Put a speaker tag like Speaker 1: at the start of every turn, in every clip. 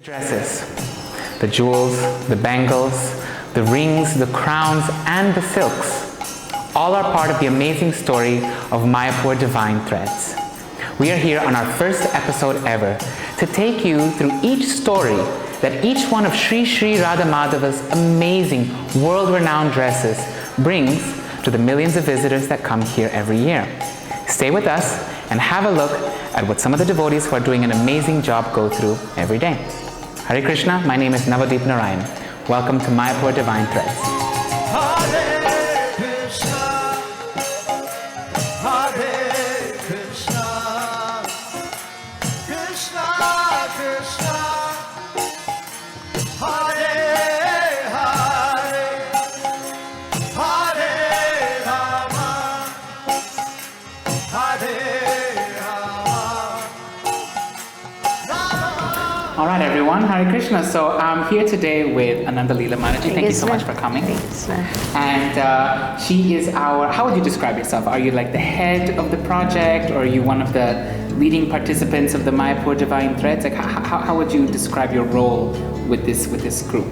Speaker 1: Dresses, the jewels, the bangles, the rings, the crowns, and the silks, all are part of the amazing story of Mayapur Divine Threads. We are here on our first episode ever to take you through each story that each one of Sri Radha Madhava's amazing, world-renowned dresses brings to the millions of visitors that come here every year. Stay with us and have a look at what some of the devotees who are doing an amazing job go through every day. Hare Krishna, my name is Navadeep Narayan. Welcome to Mayapur Divine Threads.
Speaker 2: Hare Krishna, Hare Krishna, Krishna Krishna, Hare Hare, Hare Rama, Hare Rama, Rama.
Speaker 1: All right, everyone, Hare Krishna. So I'm here today with Ananda Leela Manaji. Thank you so much for coming. And she is our, how would you describe yourself? Are you like the head of the project, or are you one of the leading participants of the Mayapur Divine Threads? Like, how would you describe your role with this group?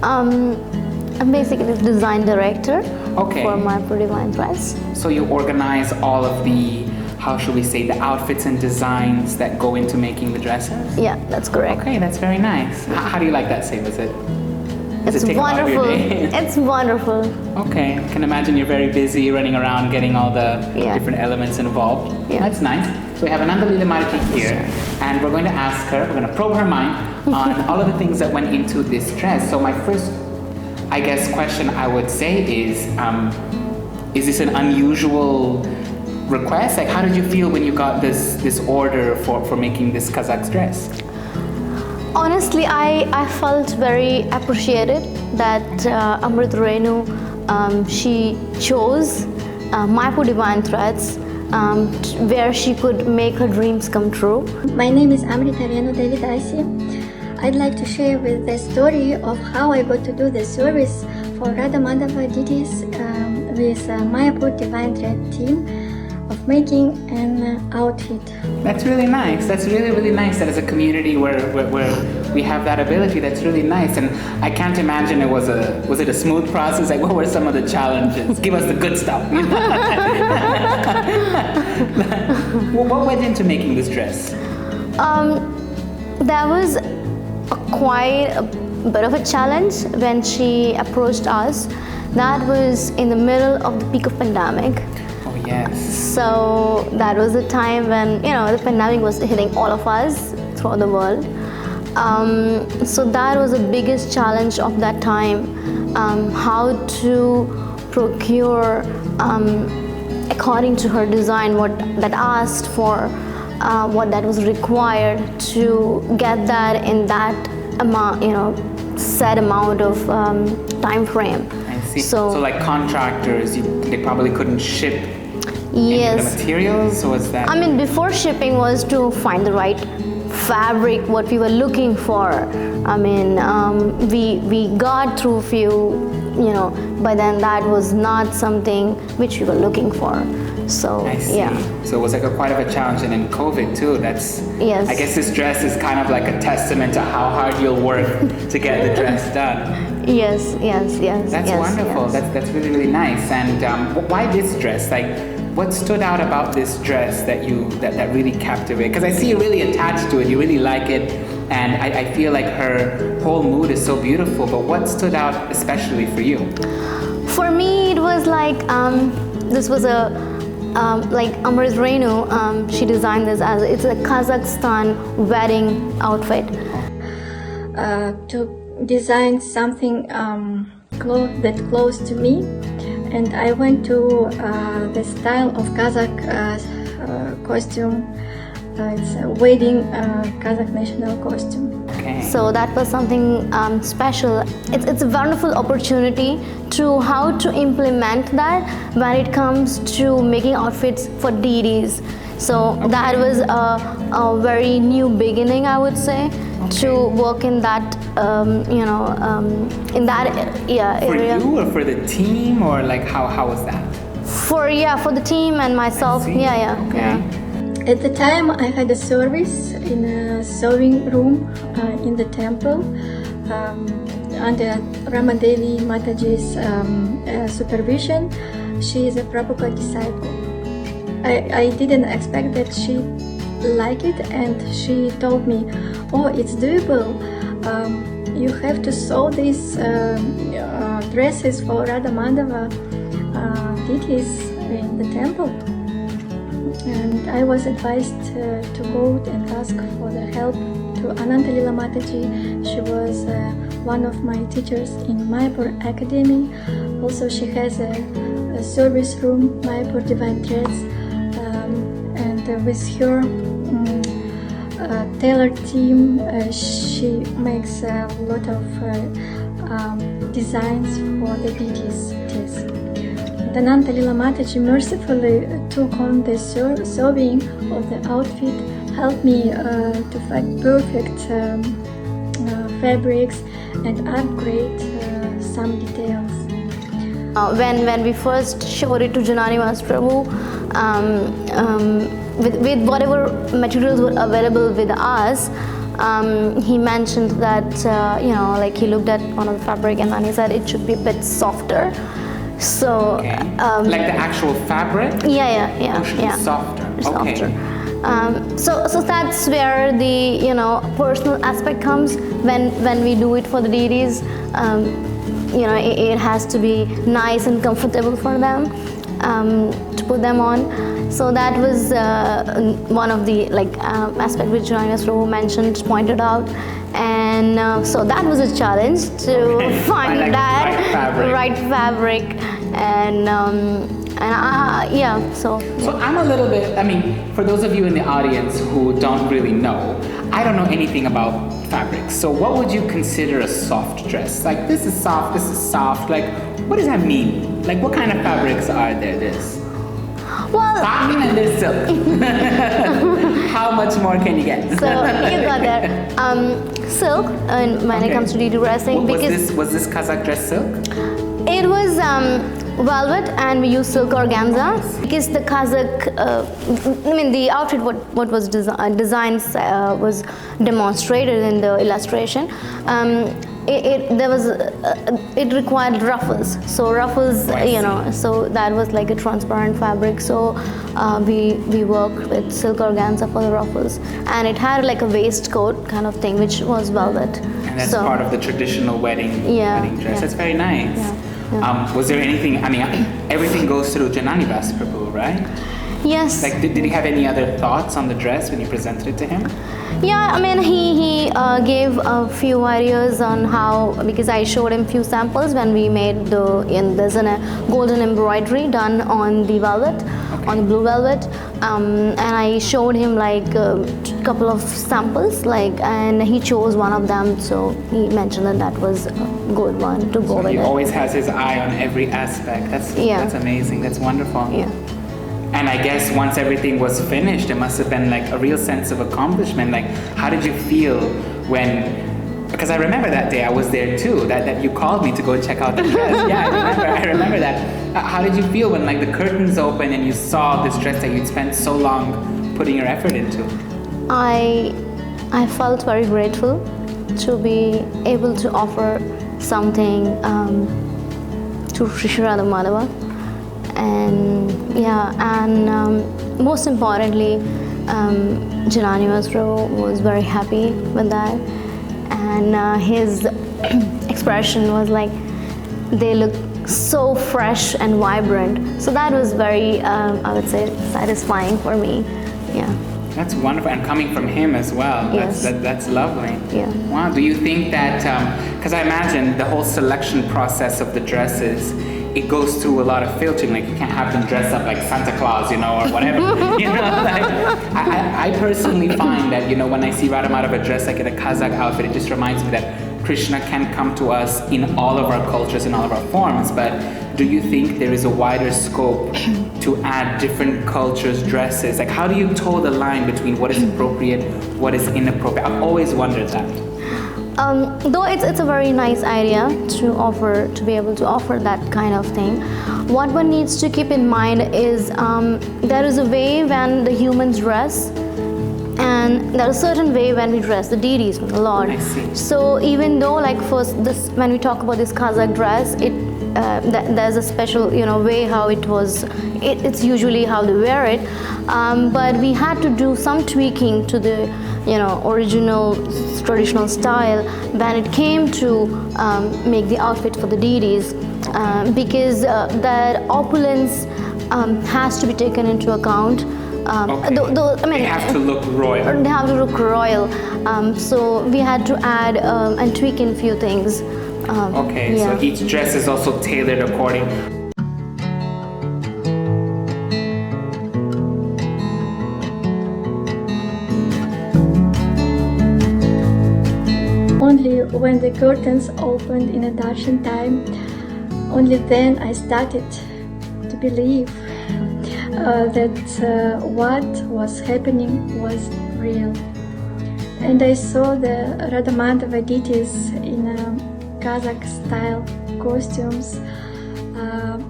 Speaker 3: I'm basically the design director for Mayapur Divine Threads.
Speaker 1: So you organize all of the, how should we say, the outfits and designs that go into making the dresses?
Speaker 3: Yeah, that's correct.
Speaker 1: Okay, that's very nice. How do you like that, Save?
Speaker 3: It's wonderful. It's wonderful.
Speaker 1: Okay, I can imagine you're very busy running around getting all the different elements involved.
Speaker 3: Yeah.
Speaker 1: That's nice. So we have Ananda Leela Manaji here, and we're going to ask her, we're going to probe her mind on all of the things that went into this dress. So my first, I guess, question I would say is this an unusual request? Like, how did you feel when you got this order for making this Kazakh dress?
Speaker 3: Honestly, I felt very appreciated that Amrit Renu, she chose Mayapur Divine Threads where she could make her dreams come true.
Speaker 4: My name is Amrita Renu Devidasi. I'd like to share with the story of how I got to do the service for Radha Madhava deities with Mayapur Divine Thread team of making an outfit.
Speaker 1: That's really nice. That's really, really nice that as a community where we have that ability. That's really nice. And I can't imagine was it a smooth process? Like, what were some of the challenges? Give us the good stuff. What went into making this dress?
Speaker 3: There was quite a bit of a challenge when she approached us. That was in the middle of the peak of pandemic.
Speaker 1: Oh yes.
Speaker 3: So that was the time when the pandemic was hitting all of us throughout the world. So that was the biggest challenge of that time, how to procure according to her design what that asked for, what that was required to get that in that amount, set amount of time frame.
Speaker 1: I see. So like contractors, they probably couldn't ship any of the materials, or was that?
Speaker 3: I mean, before shipping was to find the right fabric, what we were looking for. I mean, we got through few, but then that was not something which we were looking for. So
Speaker 1: I see. So it was like quite of a challenge, and in COVID too.
Speaker 3: Yes.
Speaker 1: I guess this dress is kind of like a testament to how hard you'll work to get the dress done.
Speaker 3: Yes.
Speaker 1: That's wonderful.
Speaker 3: Yes.
Speaker 1: That's really, really nice. And why this dress? Like, what stood out about this dress that really captivated? Because I see you really attached to it. You really like it, and I feel like her whole mood is so beautiful. But what stood out especially for you?
Speaker 3: For me, it was like this was a like Amrit Renu. She designed this as it's a Kazakhstan wedding outfit.
Speaker 4: To design something close to me, and I went to the style of Kazakh costume. It's a wedding Kazakh national costume.
Speaker 1: Okay.
Speaker 3: So that was something special. It's a wonderful opportunity to how to implement that when it comes to making outfits for deities. So that was a very new beginning, I would say, to work in that, in that area.
Speaker 1: For you or for the team, or like how was that?
Speaker 3: For the team and myself.
Speaker 1: Okay.
Speaker 4: At the time, I had a service in a sewing room in the temple under Ramadevi Mataji's supervision. She is a Prabhupada disciple. I didn't expect that she liked it, and she told me, "Oh, it's doable. You have to sew these dresses for Radha Madhava deities in the temple." And I was advised to go and ask for the help to Anantalila Mataji. She was one of my teachers in Mayapur Academy. Also, she has a service room, Mayapur Divine Threads, and with her tailor team, she makes a lot of designs for the deities. Then Anantalila Mataji mercifully took on the sewing of the outfit, helped me to find perfect fabrics and upgrade some details.
Speaker 3: When we first showed it to Janani Prabhu, with whatever materials were available with us, he mentioned that like he looked at one of the fabric and then he said it should be a bit softer. So,
Speaker 1: Okay. Like the actual fabric?
Speaker 3: Yeah.
Speaker 1: It should be softer.
Speaker 3: Softer.
Speaker 1: Okay.
Speaker 3: So that's where the personal aspect comes when we do it for the deities. It has to be nice and comfortable for them to put them on. So that was one of the aspect which Janani Prabhu pointed out. And so that was a challenge to find that right fabric, and So
Speaker 1: I'm a little bit. I mean, for those of you in the audience who don't really know, I don't know anything about fabrics. So what would you consider a soft dress? Like this is soft. This is soft. Like what does that mean? Like what kind of fabrics are there?
Speaker 3: well,
Speaker 1: Cotton and there's silk. How much more can you get?
Speaker 3: so you got that silk, and when it comes to deity dressing,
Speaker 1: Was this Kazakh dress silk?
Speaker 3: it was velvet, and we used silk organza because the Kazakh, the outfit what was designed was demonstrated in the illustration. It required ruffles. So ruffles, so that was like a transparent fabric. So we worked with silk organza for the ruffles, and it had like a waistcoat kind of thing, which was velvet.
Speaker 1: And that's part of the traditional wedding dress.
Speaker 3: Yeah.
Speaker 1: That's very nice.
Speaker 3: Yeah.
Speaker 1: Was there anything? I mean, everything goes through Janani Prabhu, right?
Speaker 3: Yes.
Speaker 1: Like, did he have any other thoughts on the dress when you presented it to him?
Speaker 3: Yeah, I mean, he gave a few ideas on how, because I showed him few samples when we made there's a golden embroidery done on the velvet, on the blue velvet, and I showed him like a couple of samples, and he chose one of them, so he mentioned that was a good one to go with it.
Speaker 1: He always has his eye on every aspect. That's amazing. That's wonderful.
Speaker 3: Yeah.
Speaker 1: And I guess once everything was finished, it must have been like a real sense of accomplishment. Like, how did you feel when? Because I remember that day I was there too. That you called me to go check out the dress. Yeah, I remember that. How did you feel when like the curtains opened and you saw this dress that you'd spent so long putting your effort into?
Speaker 3: I felt very grateful to be able to offer something to Sri Radha Madhava. And most importantly, Janani Prabhu was very happy with that, and his expression was like, they look so fresh and vibrant. So that was very, I would say, satisfying for me. Yeah.
Speaker 1: That's wonderful, and coming from him as well.
Speaker 3: Yes.
Speaker 1: That's lovely.
Speaker 3: Yeah.
Speaker 1: Wow. Do you think that? Because I imagine the whole selection process of the dresses, it goes through a lot of filtering. Like you can't have them dress up like Santa Claus, or whatever. I personally find that when I see Radha Madhava dressed like in a Kazakh outfit, it just reminds me that Krishna can come to us in all of our cultures, in all of our forms. But do you think there is a wider scope to add different cultures' dresses? Like how do you toe the line between what is appropriate, what is inappropriate? I've always wondered that.
Speaker 3: Though it's a very nice idea to be able to offer that kind of thing, what one needs to keep in mind is there is a way when the humans dress, and there's a certain way when we dress the deities from the Lord.
Speaker 1: I see.
Speaker 3: So even though, like, first this, when we talk about this Kazakh dress, there's a special, way how it was. It's usually how they wear it, but we had to do some tweaking to the, original traditional style when it came to make the outfit for the deities, because their opulence has to be taken into account.
Speaker 1: Okay. They have to look royal.
Speaker 3: They have to look royal. So we had to add and tweak in few things.
Speaker 1: Okay,
Speaker 3: yeah.
Speaker 1: so each dress is also tailored according.
Speaker 4: Only when the curtains opened in a darshan time, only then I started to believe that what was happening was real. And I saw the Radha Madhava deities in Kazakh style costumes.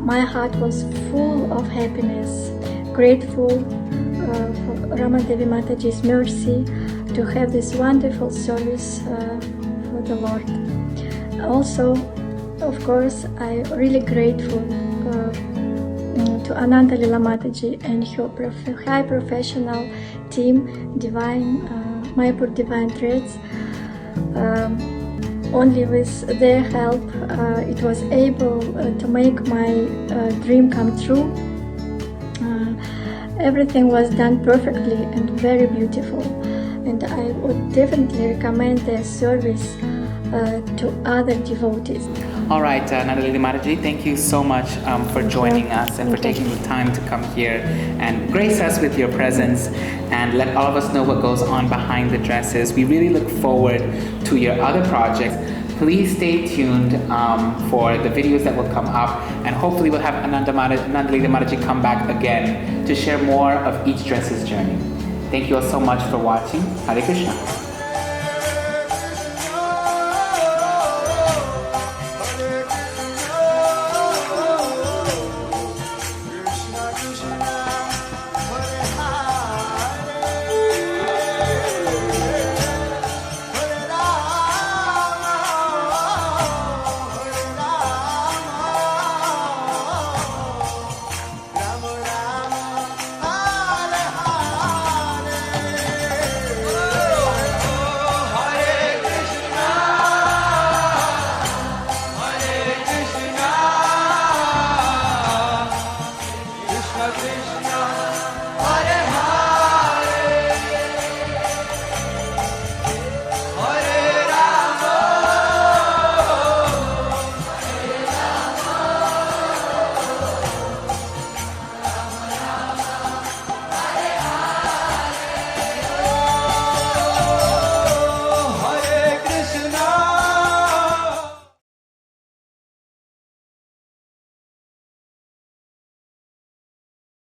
Speaker 4: My heart was full of happiness, grateful for Ramadevi Mataji's mercy to have this wonderful service for the Lord. Also, of course, I'm really grateful to Ananta Lila Mataji and her high professional team, Mayapur Divine Threads. Only with their help it was able to make my dream come true. Everything was done perfectly and very beautiful, and I would definitely recommend their service to other devotees.
Speaker 1: All right, Nandalini Mataji, thank you so much for joining us and for taking the time to come here and grace us with your presence and let all of us know what goes on behind the dresses. We really look forward to your other projects. Please stay tuned for the videos that will come up, and hopefully we'll have Nandalini Mataji come back again to share more of each dress's journey. Thank you all so much for watching. Hare Krishna.